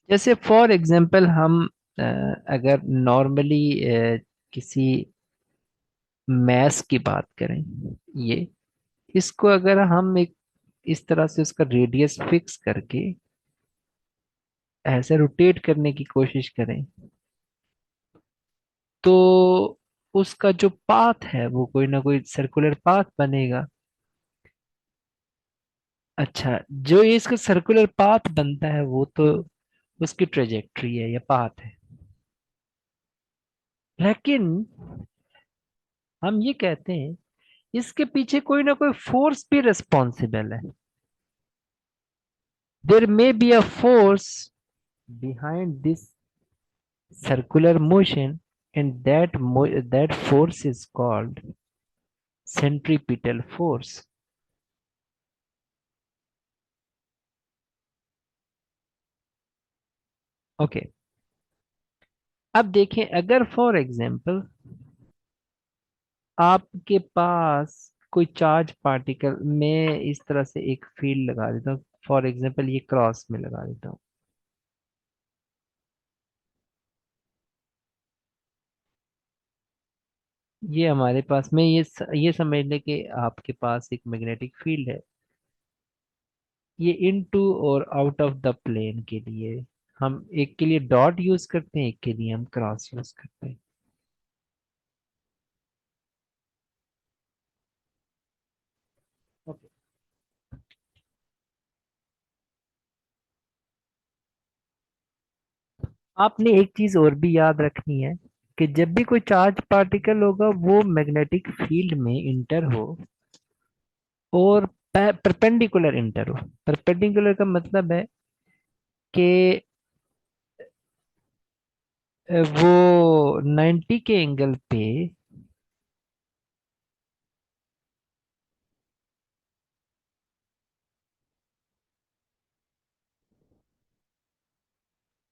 जैसे for example हम अगर नॉर्मली किसी मैस की बात करें, ये इसको अगर हम एक इस तरह से उसका रेडियस फिक्स करके ऐसे रोटेट करने की कोशिश करें, तो उसका जो पाथ है वो कोई ना कोई सर्कुलर पाथ बनेगा। अच्छा, जो ये इसका सर्कुलर पाथ बनता है वो तो उसकी ट्रेजेक्ट्री है या पाथ है। लेकिन हम ये कहते हैं इसके पीछे कोई ना कोई फोर्स भी रिस्पॉन्सिबल है। There may be a force behind this circular motion, and that force is called centripetal force. Okay, अब देखें अगर फॉर एग्जांपल आपके पास कोई चार्ज पार्टिकल में इस तरह से एक फील्ड लगा देता हूँ, फॉर एग्जांपल ये क्रॉस में लगा देता हूँ। ये हमारे पास में ये समझ लें कि आपके पास एक मैग्नेटिक फील्ड है। ये इनटू और आउट ऑफ द प्लेन के लिए हम एक के लिए डॉट यूज करते हैं, एक के लिए हम क्रॉस यूज करते हैं। Okay. आपने एक चीज और भी याद रखनी है कि जब भी कोई चार्ज पार्टिकल होगा वो मैग्नेटिक फील्ड में इंटर हो और परपेंडिकुलर इंटर हो। परपेंडिकुलर का मतलब है कि वो 90 के एंगल पे,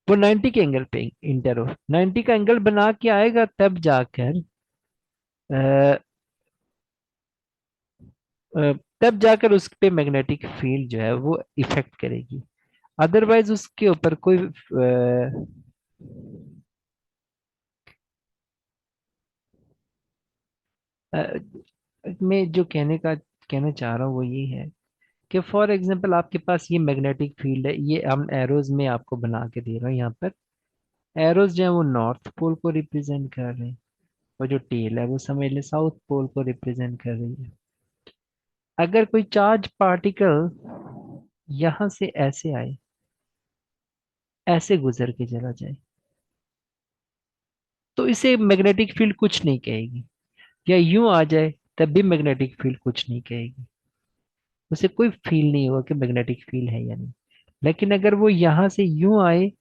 वो 90 के एंगल पे इंटर हो, 90 का एंगल बना के आएगा तब जाकर अ, अ, तब जाकर उस पे मैग्नेटिक फील्ड जो है वो इफेक्ट करेगी। अदरवाइज उसके ऊपर कोई मैं जो कहना चाह रहा हूँ वो ये है कि फॉर एग्जांपल आपके पास ये मैग्नेटिक फील्ड है, ये हम एरोज में आपको बना के दे रहा हूँ यहाँ पर। एरोज जो है वो नॉर्थ पोल को रिप्रेजेंट कर रहे हैं, और जो टेल है वो समझ ले साउथ पोल को रिप्रेजेंट कर रही है। अगर कोई चार्ज पार्टिकल यहाँ से ऐसे आए, ऐसे गुजर के चला जाए, तो इसे मैग्नेटिक फील्ड कुछ नहीं कहेगी। या यूं आ जाए तब भी मैग्नेटिक फील्ड कुछ नहीं कहेगी, उसे कोई फील नहीं होगा कि मैग्नेटिक फील्ड है या नहीं। लेकिन अगर वो यहाँ से यूं आए,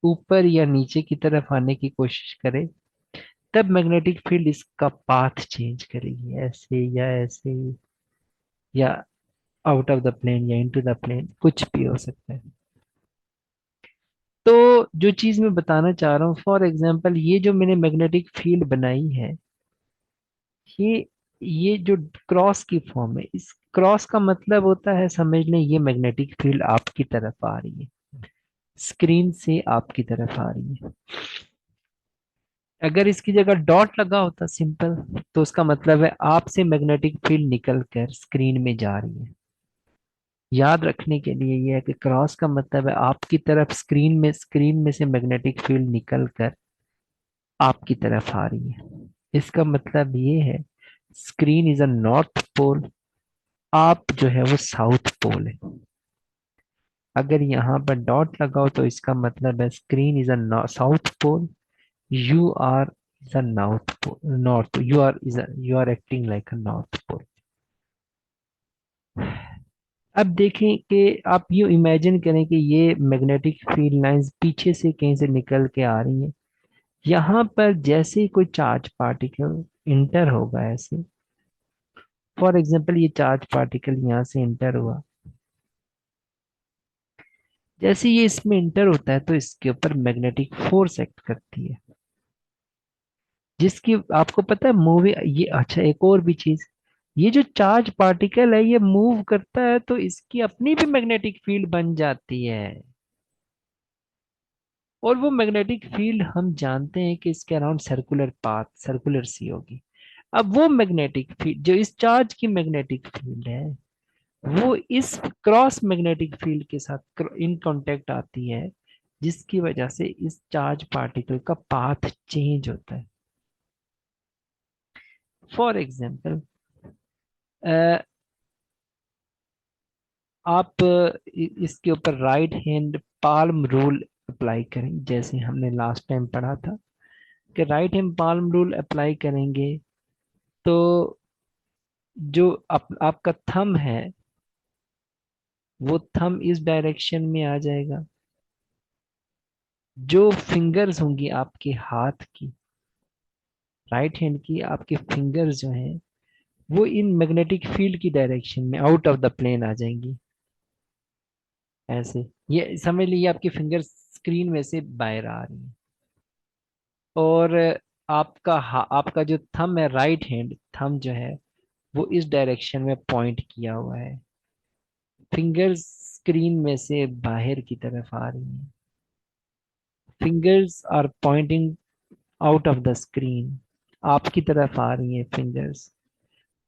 ऊपर या नीचे की तरफ आने की कोशिश करे, तब मैग्नेटिक फील्ड इसका पाथ चेंज करेगी, ऐसे या ऐसे, या आउट ऑफ द प्लेन या इनटू द प्लेन, कुछ भी हो सकता है। तो जो चीज मैं बताना चाह रहा हूँ, फॉर एग्जांपल ये जो मैंने मैग्नेटिक फील्ड बनाई है, ये ये जो क्रॉस की फॉर्म है, इस क्रॉस का मतलब होता है, समझ लें ये मैग्नेटिक फील्ड आपकी तरफ आ रही है, स्क्रीन से आपकी तरफ आ रही है। अगर इसकी जगह डॉट लगा होता सिंपल, तो उसका मतलब है आपसे मैग्नेटिक फील्ड निकल कर स्क्रीन में जा रही है। याद रखने के लिए यह है कि क्रॉस का मतलब है आपकी तरफ, स्क्रीन में से मैग्नेटिक फील्ड निकल कर आपकी तरफ आ रही है। इसका मतलब ये है screen is a north pole, आप जो है वो साउथ पोल है। अगर यहाँ पर डॉट लगाओ तो इसका मतलब है screen is a south pole, you are the north pole, north, you are acting like a north pole। अब देखें कि आप यूं इमेजिन करें कि ये मैग्नेटिक फील्ड लाइंस पीछे से कहीं से निकल के आ रही हैं। यहाँ पर जैसे ही कोई चार्ज पार्टिकल इंटर होगा ऐसे, फॉर एग्जांपल ये चार्ज पार्टिकल यहाँ से इंटर हुआ, जैसे ये इसमें इंटर होता है तो इसके ऊपर मैग्नेटिक फोर्स एक्ट करती है, जिसकी आपको पता है मूवी ये। अच्छा, एक और भी चीज, ये जो चार्ज पार्टिकल है ये मूव करता है तो इसकी अपनी भी मैग्नेटिक फील्ड बन जाती है। और वो मैग्नेटिक फील्ड हम जानते हैं कि इसके अराउंड सर्कुलर पाथ, सर्कुलर सी होगी। अब वो मैग्नेटिक फील्ड जो इस चार्ज की मैग्नेटिक फील्ड है, वो इस क्रॉस मैग्नेटिक फील्ड के साथ इन कांटेक्ट आती है, जिसकी वजह से इस चार्ज पार्टिकल का पाथ चेंज होता है। फॉर एग्जाम्पल, आप इसके ऊपर right hand palm rule apply करें, जैसे हमने लास्ट टाइम पढ़ा था कि right hand palm rule apply करेंगे तो जो आपका थंब है वो थंब इस डायरेक्शन में आ जाएगा। जो फिंगर्स होंगी आपके हाथ की, राइट हैंड की आपके फिंगर्स जो हैं, वो इन मैग्नेटिक फील्ड की डायरेक्शन में आउट ऑफ द प्लेन आ जाएंगी। ऐसे ये समझ लीजिए आपकी फिंगर स्क्रीन में से बाहर आ रही है। और आपका जो थंब है, राइट हैंड थंब जो है, वो इस डायरेक्शन में पॉइंट किया हुआ है। फिंगर्स स्क्रीन में से बाहर की तरफ आ रही हैं। Fingers are pointing out of the screen, आपकी तरफ आ रही हैं फिंगर्स।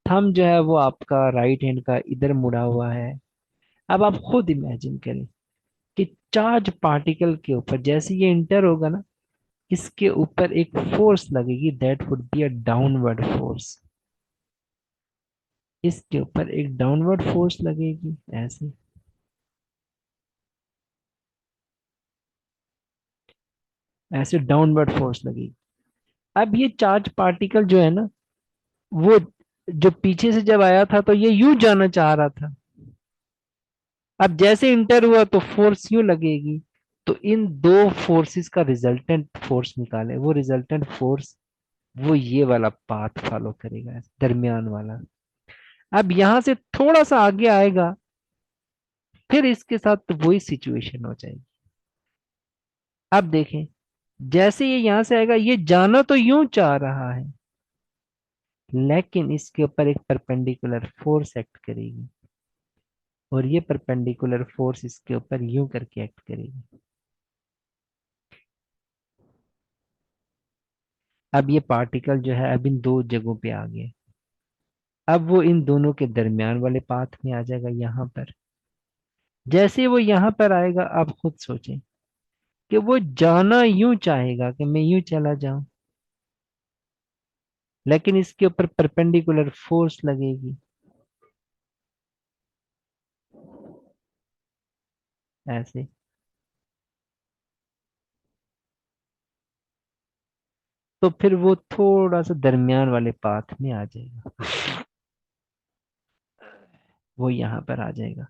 थंब जो है वो आपका राइट हैंड का इधर मुड़ा हुआ है। अब आप खुद इमेजिन करें कि चार्ज पार्टिकल के ऊपर जैसे ये इंटर होगा ना, इसके ऊपर एक फोर्स लगेगी, that would be a downward force. इसके ऊपर एक डाउनवर्ड फोर्स लगेगी, ऐसे ऐसे डाउनवर्ड फोर्स लगेगी। अब ये चार्ज पार्टिकल जो है ना, वो जो पीछे से जब आया था तो ये यूं जाना चाह रहा था। अब जैसे इंटर हुआ तो फोर्स यूं लगेगी। तो इन दो फोर्सेस का रिजल्टेंट फोर्स निकाले, वो रिजल्टेंट फोर्स वो ये वाला पाथ फॉलो करेगा, दरमियान वाला। अब यहां से थोड़ा सा आगे आएगा, फिर इसके साथ तो वही सिचुएशन हो जाएगी। अब देखें, जैसे ये यहां से आएगा, ये जाना तो यूं चाह रहा है, लेकिन इसके ऊपर एक परपेंडिकुलर फोर्स एक्ट करेगी, और ये परपेंडिकुलर फोर्स इसके ऊपर यूं करके एक्ट करेगी। अब ये पार्टिकल जो है अब इन दो जगहों पे आ गया। अब वो इन दोनों के दरमियान वाले पाथ में आ जाएगा यहां पर। जैसे वो यहां पर आएगा, आप खुद सोचें कि वो जाना यूं चाहेगा कि मैं यूं चला जाऊं, लेकिन इसके ऊपर परपेंडिकुलर फोर्स लगेगी, ऐसे। तो फिर वो थोड़ा सा दरमियान वाले पाथ में आ जाएगा, वो यहाँ पर आ जाएगा।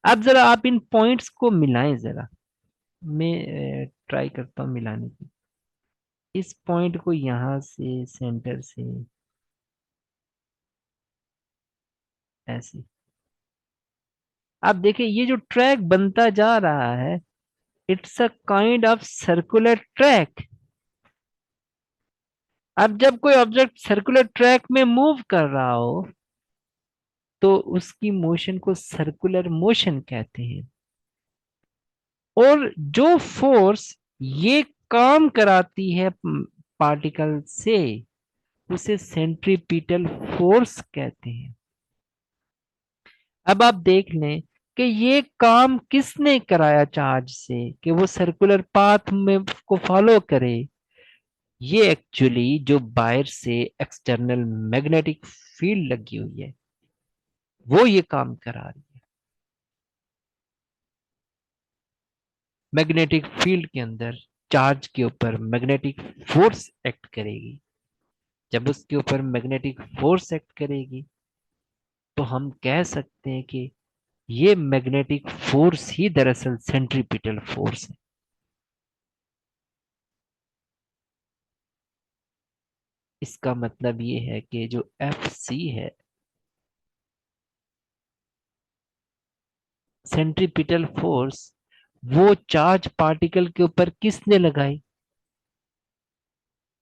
अब जरा आप इन पॉइंट्स को मिलाएं जरा। मैं ट्राई करता हूँ मिलाने की। इस पॉइंट को यहाँ से सेंटर से ऐसे। आप देखिए ये जो ट्रैक बनता जा रहा है, it's a kind of circular track. अब जब कोई ऑब्जेक्ट सर्कुलर ट्रैक में मूव कर रहा हो तो उसकी मोशन को सर्कुलर मोशन कहते हैं। और जो फोर्स ये काम कराती है पार्टिकल से, उसे सेंट्रीपिटल फोर्स कहते हैं। अब आप देख लें कि ये काम किसने कराया चार्ज से कि वो सर्कुलर पाथ में को फॉलो करे। ये एक्चुअली जो बाहर से एक्सटर्नल मैग्नेटिक फील्ड लगी हुई है, वो ये काम करा रही है। मैग्नेटिक फील्ड के अंदर चार्ज के ऊपर मैग्नेटिक फोर्स एक्ट करेगी। जब उसके ऊपर मैग्नेटिक फोर्स एक्ट करेगी तो हम कह सकते हैं कि ये मैग्नेटिक फोर्स ही दरअसल सेंट्रीपिटल फोर्स है। इसका मतलब ये है कि जो एफ सी है, सेंट्रीपिटल फोर्स, वो चार्ज पार्टिकल के ऊपर किसने लगाई?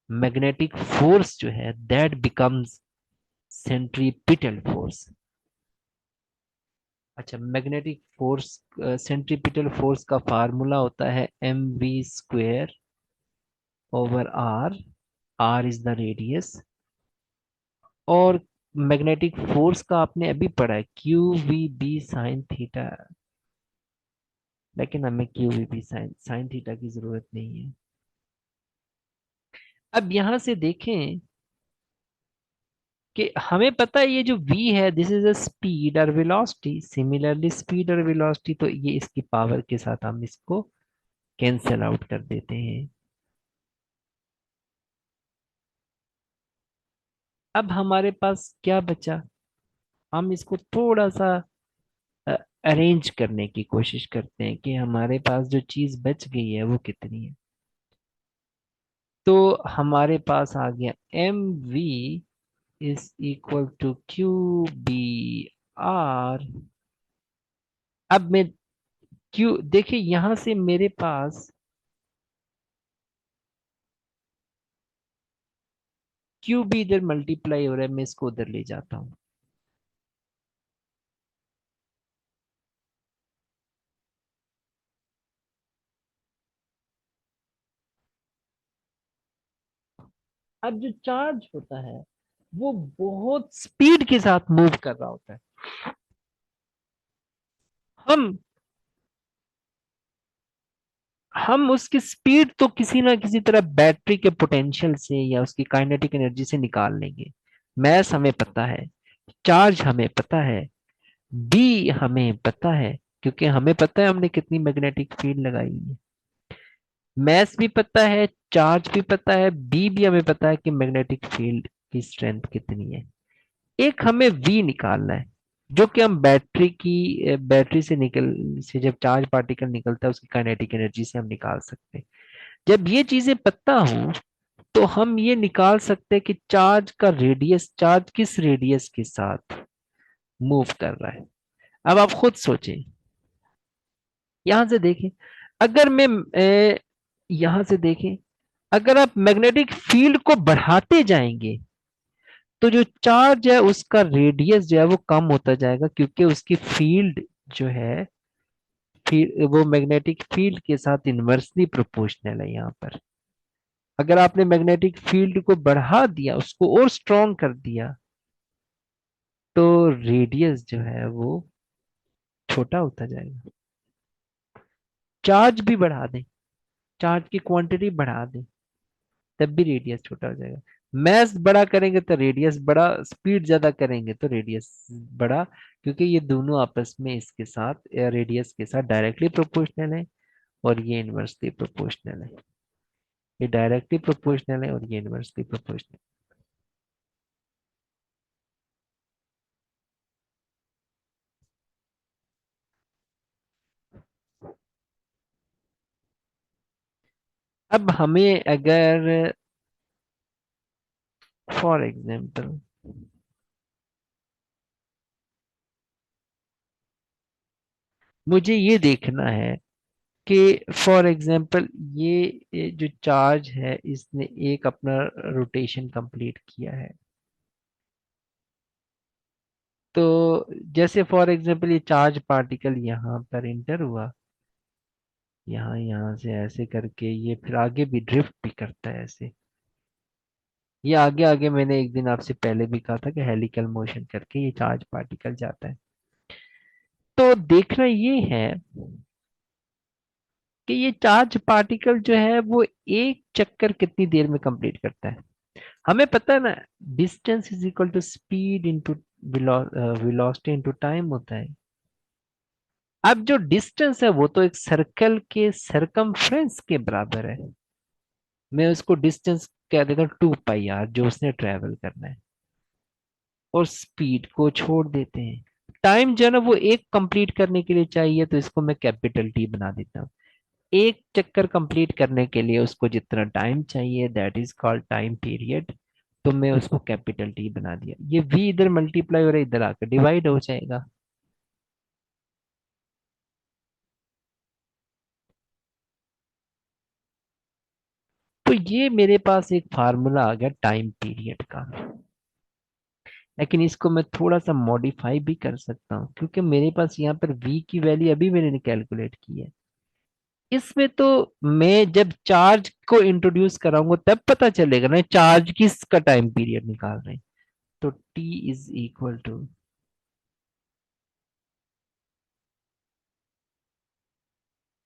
मैग्नेटिक फोर्स जो है दैट बिकम्स सेंट्रीपिटल फोर्स। अच्छा, मैग्नेटिक फोर्स, सेंट्रीपिटल फोर्स का फार्मूला होता है mv² over R. R is the radius. और मैग्नेटिक फोर्स का आपने अभी पढ़ा है QVB sin थीटा। लेकिन हमें QVB साइन थीटा की जरूरत नहीं है। अब यहां से देखें कि हमें पता है ये जो v है, दिस इज अ स्पीड और वेलोसिटी। सिमिलरली स्पीड और वेलोसिटी, तो ये इसकी पावर के साथ हम इसको कैंसल आउट कर देते हैं। अब हमारे पास क्या बचा? हम इसको थोड़ा सा अरेंज करने की कोशिश करते हैं कि हमारे पास जो चीज बच गई है वो कितनी है। तो हमारे पास आ गया mv is equal to QBR। अब मैं क्यू देखिए, यहां से मेरे पास QB इधर मल्टीप्लाई हो रहा है, मैं इसको उधर ले जाता हूं। अब जो चार्ज होता है वो बहुत स्पीड के साथ मूव कर रहा होता है। हम हम उसकी स्पीड तो किसी ना किसी तरह बैटरी के पोटेंशियल से या उसकी काइनेटिक एनर्जी से निकाल लेंगे। मैस हमें पता है, चार्ज हमें पता है, बी हमें पता है, क्योंकि हमें पता है हमने कितनी मैग्नेटिक फील्ड लगाई है। मैस भी पता है, चार्ज भी पता है, बी भी हमें पता है कि मैग्नेटिक फील्ड की स्ट्रेंथ कितनी है। एक हमें वी निकालना है, जो कि हम बैटरी से निकल से जब चार्ज पार्टिकल निकलता है उसकी काइनेटिक एनर्जी से हम निकाल सकते हैं। जब ये चीजें पता हो तो हम ये निकाल सकते हैं कि चार्ज किस रेडियस के साथ मूव कर रहा है। अब आप खुद सोचें, यहां से देखें, अगर मैं यहां से देखें, अगर आप मैग्नेटिक फील्ड को बढ़ाते जाएंगे तो जो चार्ज है उसका रेडियस जो है वो कम होता जाएगा, क्योंकि उसकी फील्ड जो है, वो मैग्नेटिक फील्ड के साथ इनवर्सली प्रोपोर्शनल है यहाँ पर। अगर आपने मैग्नेटिक फील्ड को बढ़ा दिया, उसको और स्ट्रॉन्ग कर दिया, तो रेडियस जो है वो छोटा होता जाएगा। चार्ज भी बढ़ा दें, चार्ज की क्वांटिटी बढ़ा दें, तब भी रेडियस छोटा हो जाएगा। मैस बड़ा करेंगे तो रेडियस बड़ा, स्पीड ज्यादा करेंगे तो रेडियस बड़ा, क्योंकि ये दोनों आपस में इसके साथ रेडियस के साथ डायरेक्टली प्रोपोर्शनल है और ये इनवर्सली प्रोपोर्शनल है। ये डायरेक्टली प्रोपोर्शनल है और ये इनवर्सली प्रोपोर्शनल। अब हमें अगर फॉर एग्जाम्पल मुझे ये देखना है कि फॉर एग्जाम्पल ये जो चार्ज है इसने एक अपना रोटेशन कंप्लीट किया है। तो जैसे फॉर एग्जाम्पल ये चार्ज पार्टिकल यहाँ पर इंटर हुआ, यहाँ यहाँ से ऐसे करके ये फिर आगे भी ड्रिफ्ट भी करता है ऐसे। ये आगे आगे मैंने एक दिन आपसे पहले भी कहा था कि हेलिकल मोशन करके ये चार्ज पार्टिकल जाता है। तो देखना ये है कि ये चार्ज पार्टिकल जो है वो एक चक्कर कितनी देर में कंप्लीट करता है। हमें पता है ना, distance is equal to speed into velocity into time होता है। अब जो डिस्टेंस है वो तो एक सर्कल के सरकमफ्रेंस के बराबर है। मैं उसको डिस्टेंस कह देता हूँ 2 पाई r, जो उसने ट्रेवल करना है। और स्पीड को छोड़ देते हैं। टाइम जो है ना वो एक कंप्लीट करने के लिए चाहिए, तो इसको मैं कैपिटल टी बना देता हूँ। एक चक्कर कंप्लीट करने के लिए उसको जितना टाइम चाहिए, that is called time period. तो मैं उसको कैपिटल टी बना दिया। ये v इधर मल्टीप्लाई हो रहा है, इधर आकर डिवाइड हो जाएगा। तो ये मेरे पास एक फार्मूला आ गया टाइम पीरियड का। लेकिन इसको मैं थोड़ा सा मॉडिफाई भी कर सकता हूँ, क्योंकि मेरे पास यहाँ पर v की वैल्यू अभी मैंने कैलकुलेट की है। इसमें तो मैं जब चार्ज को इंट्रोड्यूस कराऊंगा तब पता चलेगा ना चार्ज किसका टाइम पीरियड निकाल रहे हैं। तो t इज इक्वल टू,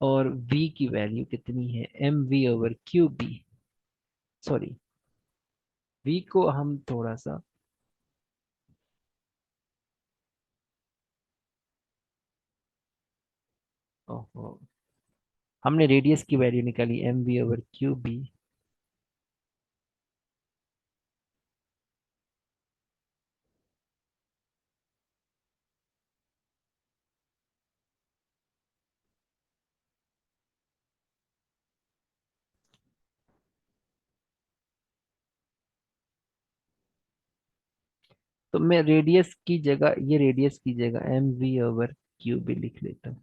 और v की वैल्यू कितनी है, M V over Q B. Sorry, v को हम थोड़ा सा, ओहो, हमने रेडियस की वैल्यू निकाली M V over Q B. तो मैं रेडियस की जगह, ये रेडियस की जगह M V over Q B लिख लेता हूँ।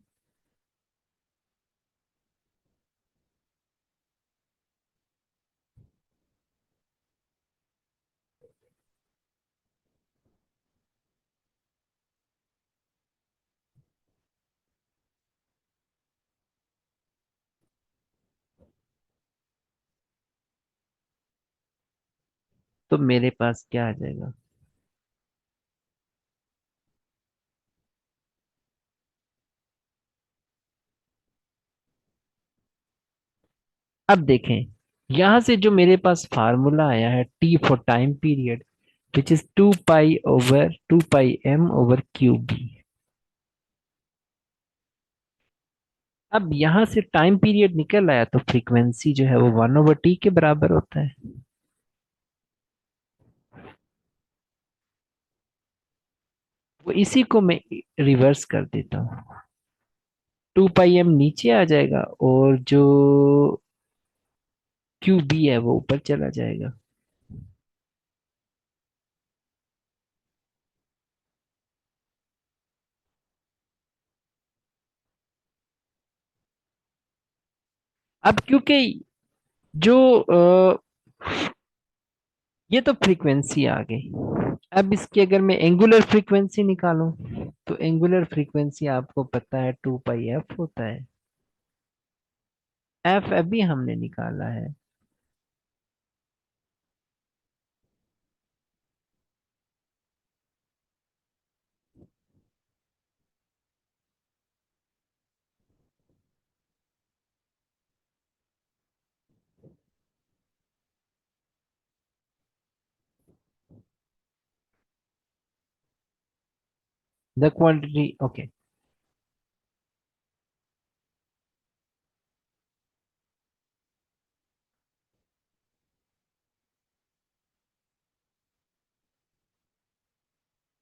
तो मेरे पास क्या आ जाएगा, अब देखें, यहां से जो मेरे पास फार्मूला आया है T for time period, which is 2 pi over 2 pi m over Q B. अब यहां से टाइम पीरियड निकल आया तो फ्रीक्वेंसी जो है वो 1/t के बराबर होता है। वो इसी को मैं रिवर्स कर देता हूँ, 2 पाई m नीचे आ जाएगा और जो क्यू बी है वो ऊपर चला जाएगा। अब क्योंकि जो ये तो फ्रीक्वेंसी आ गई, अब इसकी अगर मैं एंगुलर फ्रीक्वेंसी निकालूं, तो एंगुलर फ्रीक्वेंसी आपको पता है 2 पाई f होता है। एफ अभी हमने निकाला है। The quantity, okay,